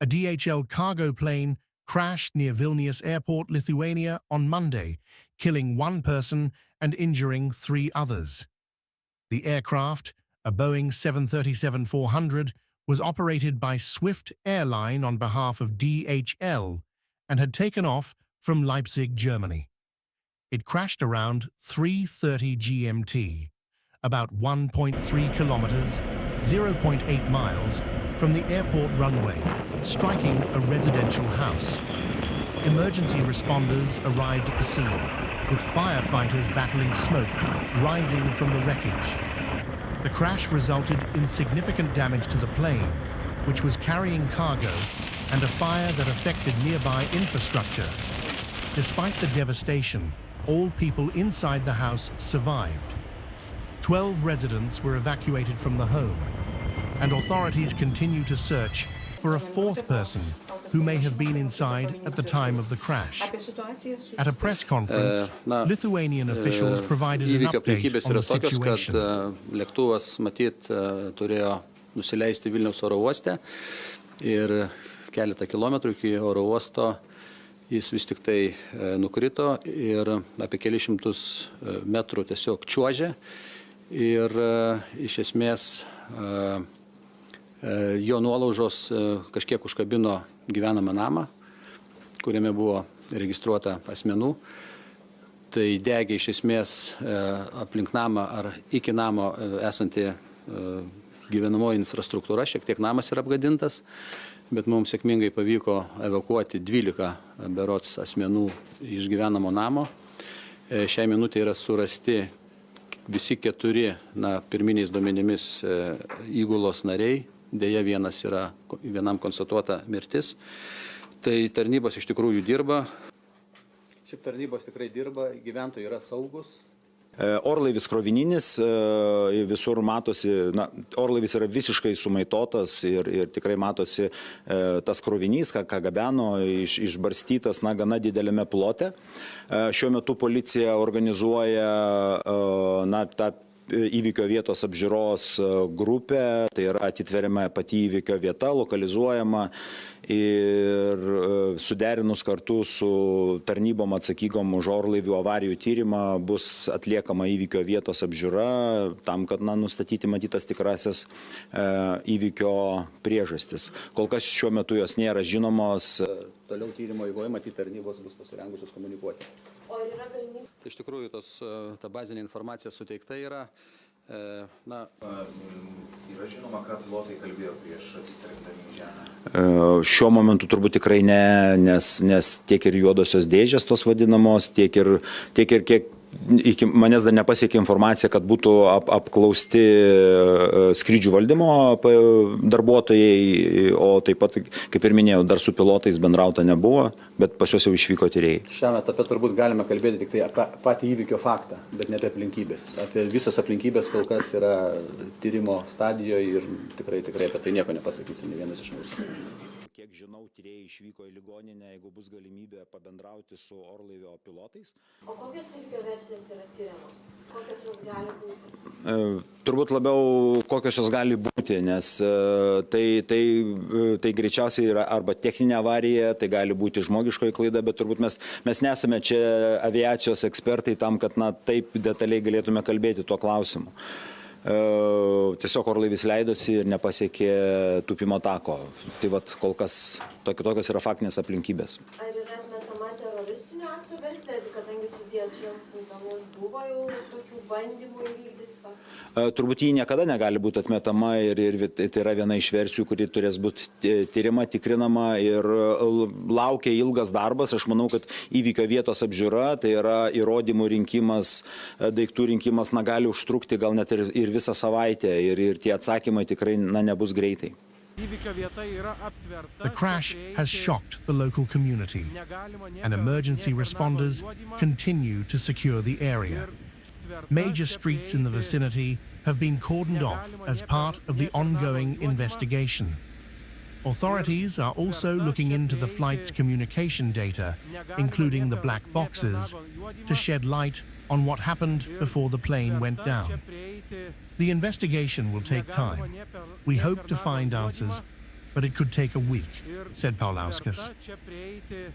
A DHL cargo plane crashed near Vilnius Airport, Lithuania on Monday, killing one person and injuring three others. The aircraft, a Boeing 737-400, was operated by Swift Airline on behalf of DHL and had taken off from Leipzig, Germany. It crashed around 3:30 GMT, about 1.3 kilometers, 0.8 miles, from the airport runway, striking a residential house. Emergency responders arrived at the scene, with firefighters battling smoke rising from the wreckage. The crash resulted in significant damage to the plane, which was carrying cargo, and a fire that affected nearby infrastructure. Despite the devastation, all people inside the house survived. 12 residents were evacuated from the home, and authorities continue to search for a fourth person who may have been inside at the time of the crash. At a press conference, Lithuanian officials provided an update on the situation. Lėktuvas matyt turėjo nusileisti Vilniaus oro uoste ir keletą kilometrų iki oro uosto jis vis tik tai nukrito ir apie kelius šimtus metrų tiesiog čiuožė ir iš esmės jo nuolaužos kažkiek užkabino gyvenamą namą, kuriame buvo registruota asmenų. Tai degė iš esmės aplink namą ar iki namo esanti gyvenamoji infrastruktūra, šiek tiek namas yra apgadintas, bet mums sėkmingai pavyko evakuoti 12 berods asmenų iš gyvenamo namo. Šiai minutė yra surasti visi 4, pirminiais duomenimis įgulos nariai, dėja vienam konstatuota mirtis. Tai tarnybos iš tikrųjų dirba. Šiaip tarnybos tikrai dirba, gyventojai yra saugus. Orlaivis krovininis, visur matosi, orlaivis yra visiškai sumaitotas ir tikrai matosi tas krovinys, ką gabeno, išbarstytas gana didelėme plote. Šiuo metu policija organizuoja tą įvykio vietos apžiūros grupę, tai yra atitveriama pati įvykio vieta, lokalizuojama ir suderinus kartu su tarnybom atsakingom už orlaivių avarijų tyrimą bus atliekama įvykio vietos apžiūra tam, kad nustatyti matytas tikrasis įvykio priežastis. Kol kas šiuo metu jos nėra žinomos. Toliau tyrimo eigoje matyti tarnybos bus pasirengusios komunikuoti. O ar yra galimybė? Iš tikrųjų, ta bazinė informacija suteikta yra. Yra žinoma, ką pilotai kalbėjo prieš atsitrenkdami į žemę? Šiuo momentu turbūt tikrai ne, nes tiek ir juodosios dėžės tos vadinamos, tiek ir kiek iki manęs dar nepasiekė informacija, kad būtų apklausti skrydžių valdymo darbuotojai, o taip pat, kaip ir minėjau, dar su pilotais bendrauta nebuvo, bet pas juos jau išvyko tyrėjai. Šiame etape turbūt galime kalbėti tik tai apie patį įvykio faktą, bet ne apie aplinkybės. Apie visos aplinkybės kol kas yra tyrimo stadijoje ir tikrai apie tai nieko nepasakysime vienas iš mūsų. Kiek žinau, tyrėjai išvyko į ligoninę, jeigu bus galimybė pabendrauti su orlaivio pilotais. O kokios įvykio versijos yra tyriamos? Kokios jos gali būti? Turbūt labiau kokios jos gali būti, nes tai greičiausiai yra arba techninė avarija, tai gali būti žmogiškoji klaida, bet turbūt mes nesame čia aviacijos ekspertai tam, kad taip detaliai galėtume kalbėti tuo klausimu. Tiesiog orlaivis leidosi ir nepasiekė tūpimo tako. Tai kol kas tokios yra faktinės aplinkybės. Ar yra atmetama teroristinio akto versija, kadangi su DHL siuntomis buvo jau tokių bandymų įvykdyti? Turbūt jį niekada negali būti atmetama ir tai yra viena iš versijų, kuri turės būti tyrima, tikrinama ir laukia ilgas darbas. Aš manau, kad įvykio vietos apžiūra, tai yra įrodymų rinkimas, daiktų rinkimas, gali užtrukti gal net ir visą savaitę ir tie atsakymai tikrai nebus greitai. The crash has shocked the local community, and emergency responders continue to secure the area. Major streets in the vicinity have been cordoned off as part of the ongoing investigation. Authorities are also looking into the flight's communication data, including the black boxes, to shed light on what happened before the plane went down. The investigation will take time. We hope to find answers but it could take a week, said Paulauskas. Čia prieiti